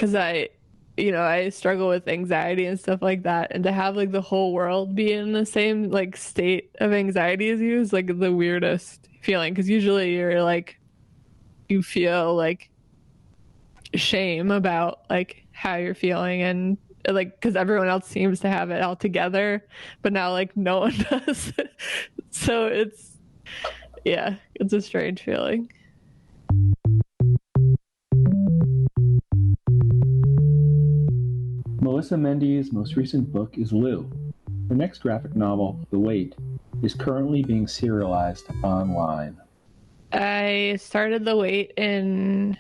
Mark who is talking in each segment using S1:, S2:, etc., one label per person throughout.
S1: because I struggle with anxiety and stuff like that, and to have like the whole world be in the same like state of anxiety as you is like the weirdest feeling, because usually you feel like shame about like how you're feeling, and like because everyone else seems to have it all together, but now like no one does. So it's a strange feeling.
S2: Melissa Mendes' most recent book is Lou. Her next graphic novel, The Wait, is currently being serialized online.
S1: I started The Wait in,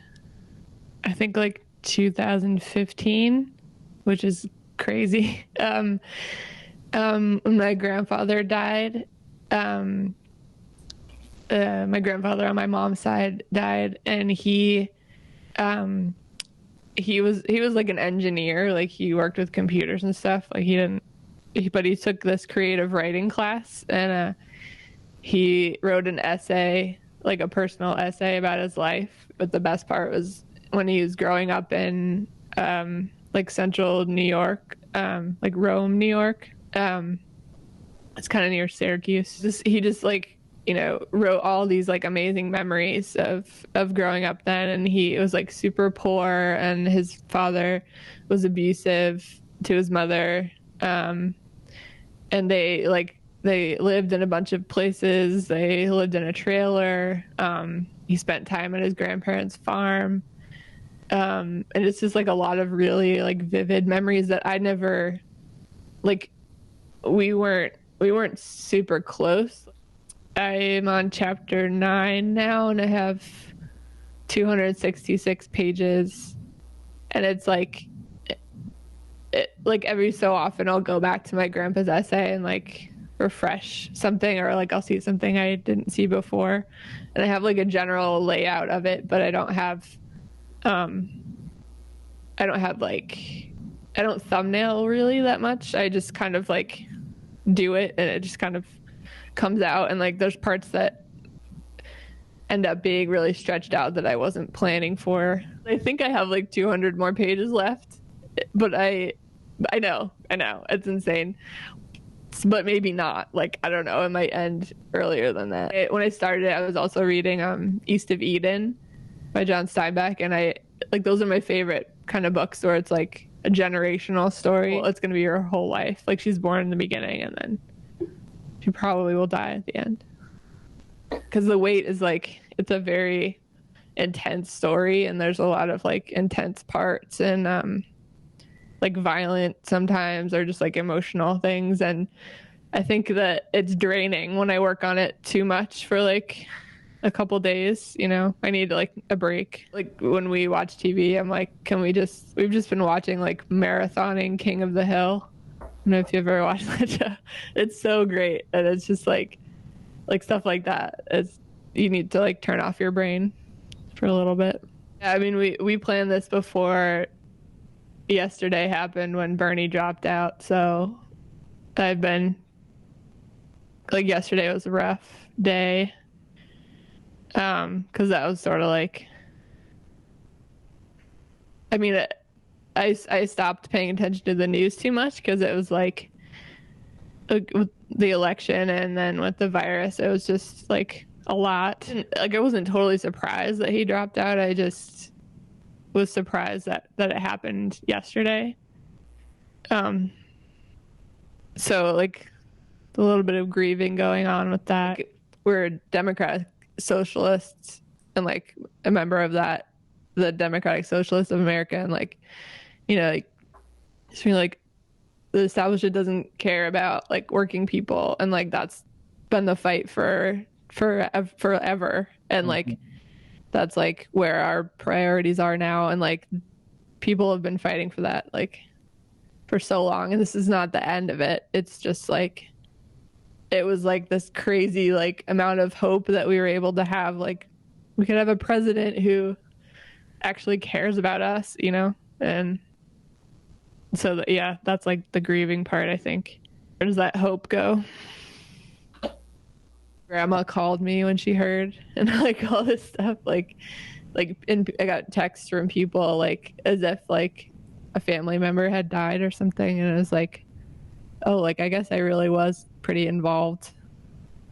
S1: I think, like 2015, which is crazy. When my grandfather died, my grandfather on my mom's side died, and he was like an engineer, like he worked with computers and stuff. Like but he took this creative writing class, and he wrote an essay, like a personal essay about his life. But the best part was when he was growing up in like central New York, like Rome, New York. It's kind of near Syracuse. He just like, wrote all these like amazing memories of growing up then. And he was like super poor, and his father was abusive to his mother. And they lived in a bunch of places. They lived in a trailer. He spent time at his grandparents' farm. And it's just like a lot of really like vivid memories that I never, like, we weren't super close. I'm on chapter 9 now, and I have 266 pages, and it's like every so often I'll go back to my grandpa's essay and like refresh something, or like I'll see something I didn't see before, and I have like a general layout of it, but I don't thumbnail really that much. I just kind of like do it, and it just kind of comes out, and like there's parts that end up being really stretched out that I wasn't planning for. I think I have like 200 more pages left, but I know it's insane, but maybe not. Like, I don't know, it might end earlier than that. When I started it, I was also reading East of Eden by John Steinbeck, and I like, those are my favorite kind of books where it's like a generational story. Well, it's gonna be your whole life. Like, she's born in the beginning, and then she probably will die at the end. Because The Wait is like, it's a very intense story, and there's a lot of like intense parts, and like violent sometimes, or just like emotional things. And I think that it's draining when I work on it too much for like a couple days. I need like a break. Like when we watch TV, I'm like, we've just been watching like marathoning King of the Hill. I don't know if you've ever watched that show. It's so great, and it's just like stuff like that. You need to like turn off your brain for a little bit. Yeah, I mean, we planned this before yesterday happened, when Bernie dropped out. So I've been like, yesterday was a rough day, because that was sort of like, I mean, I stopped paying attention to the news too much, because it was like with the election and then with the virus, it was just like a lot. And, like, I wasn't totally surprised that he dropped out. I just was surprised that it happened yesterday. So like a little bit of grieving going on with that. We're Democratic Socialists, and like a member of that, the Democratic Socialists of America, and like, like, just feel like the establishment doesn't care about like working people, and like that's been the fight for forever, and like that's like where our priorities are now, and like people have been fighting for that like for so long, and this is not the end of it. It's just like, it was like this crazy like amount of hope that we were able to have, like we could have a president who actually cares about us, and so yeah, that's like the grieving part, I think. Where does that hope go? Grandma called me when she heard, and like all this stuff, like like, and I got texts from people like as if like a family member had died or something, and it was like, oh, like I guess I really was pretty involved.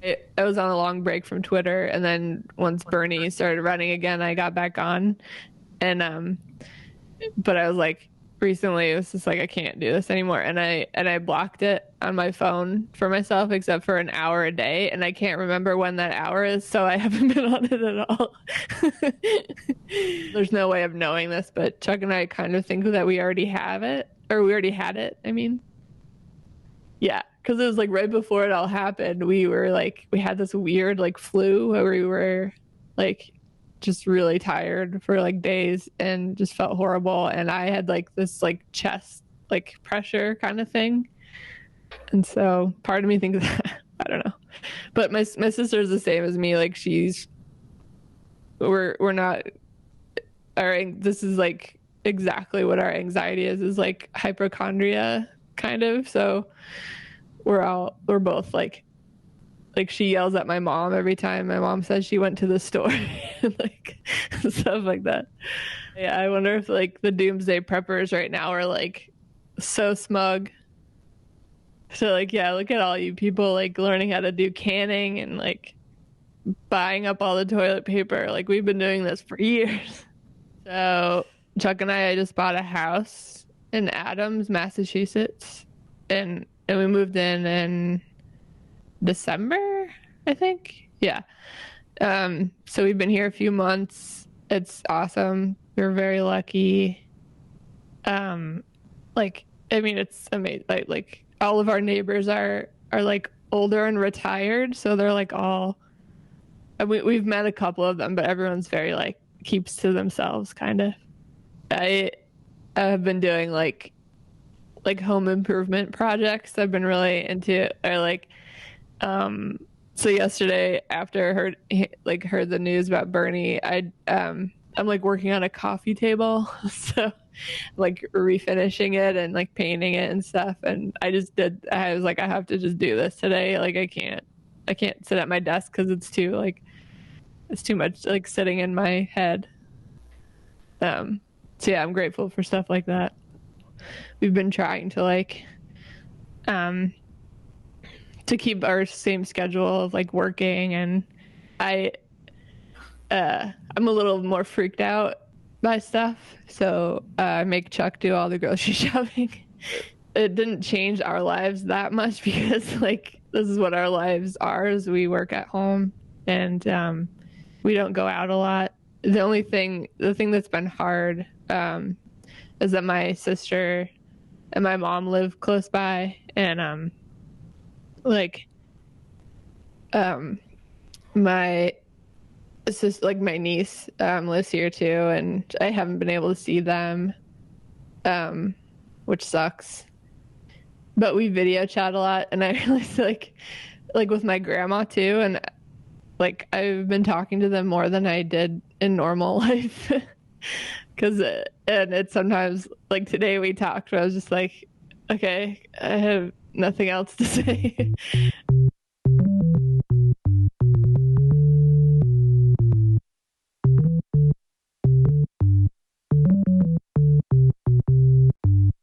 S1: I was on a long break from Twitter, and then once Bernie started running again, I got back on, and but I was like, recently it was just like I can't do this anymore, and I blocked it on my phone for myself except for an hour a day, and I can't remember when that hour is, so I haven't been on it at all. There's no way of knowing this, but Chuck and I kind of think that we already have it, or we already had it, I mean. Yeah, because it was like right before it all happened, we were like, we had this weird like flu where we were like just really tired for like days and just felt horrible, and I had like this like chest like pressure kind of thing, and so part of me thinks that, I don't know, but my sister's the same as me, like we're not this is like exactly what our anxiety is like hypochondria kind of, so we're both like she yells at my mom every time my mom says she went to the store, like stuff like that. Yeah, I wonder if like the doomsday preppers right now are like so smug. So like, yeah, look at all you people like learning how to do canning and like buying up all the toilet paper. Like we've been doing this for years. So Chuck and I just bought a house in Adams, Massachusetts, and we moved in December, I think. Yeah. So we've been here a few months. It's awesome. We're very lucky. Like, I mean, it's amazing. Like all of our neighbors are like older and retired, so they're like all. We've met a couple of them, but everyone's very like keeps to themselves, kind of. I have been doing like home improvement projects. I've been really into, or like, so yesterday after I heard the news about Bernie, I'm like working on a coffee table, so like refinishing it and like painting it and stuff. And I was like, I have to just do this today. Like I can't sit at my desk because it's too much like sitting in my head. So yeah, I'm grateful for stuff like that. We've been trying to like to keep our same schedule of like working, and I'm a little more freaked out by stuff, so I make Chuck do all the grocery shopping. It didn't change our lives that much because like this is what our lives are, is we work at home and we don't go out a lot. The thing that's been hard is that my sister and my mom live close by, and my sister, like my niece, lives here too, and I haven't been able to see them, which sucks. But we video chat a lot, and I realized like with my grandma too, and like I've been talking to them more than I did in normal life. And it's sometimes like today we talked, but I was just like, okay, I have nothing else to say.